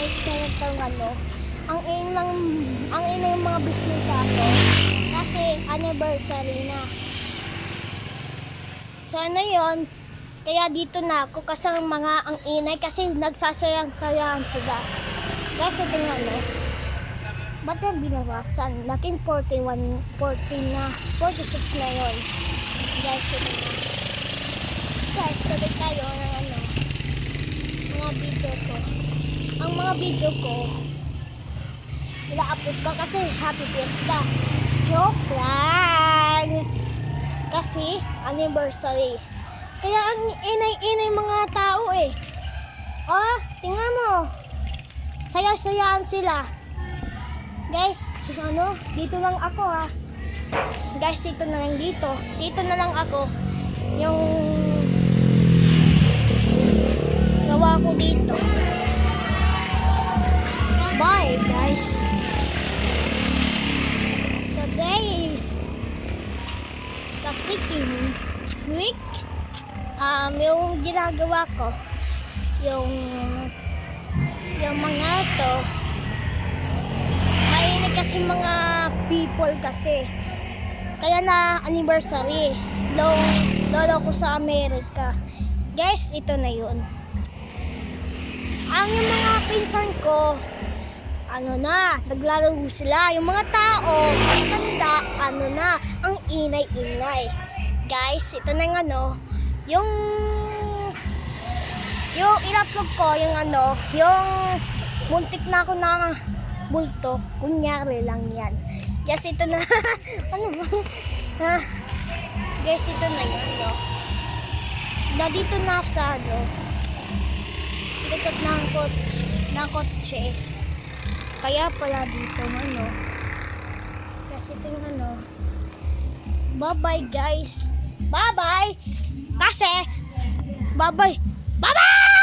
guys, kaya itong ang ina yung mga bisita ko kasi anniversary na. So yon, kaya dito na ako kasi ang inay kasi nagsasayang-sayang sila. Guys, ito ba't yung binawasan? Laking 41, 14 na, 46 na yun. Guys, ito na. Guys, sabay tayo ng mga video ko. Ang mga video ko, ina-upload ko kasi Happy Fiesta. Joke lang! Kasi anniversary. Kaya ang inay-inay mga tao eh. Oh, tingnan mo. Saya-sayaan sila. Guys, dito lang ako ha. Guys, dito na lang dito. Dito na lang ako. Yung gawa ko dito. Bye, guys. Today is the freaking week. Yung ginagawa ko, yung mga to, may kasi mga people kasi. Kaya na anniversary. Lolo ko sa Amerika. Guys, ito na yun. Ang yung mga pinsan ko, naglalaro sila. Yung mga tao, matanda, ang ingay-ingay. Guys, ito na yung in-upload ko, yung muntik na ako na bulto, kunyari lang yan. Guys, ito na, guys, ito na yun, Nandito na ako sa, likod ng kotse. Kaya pala dito, Kasi ito yung bye-bye, guys. Bye-bye! Kasi, bye-bye! Bye-bye!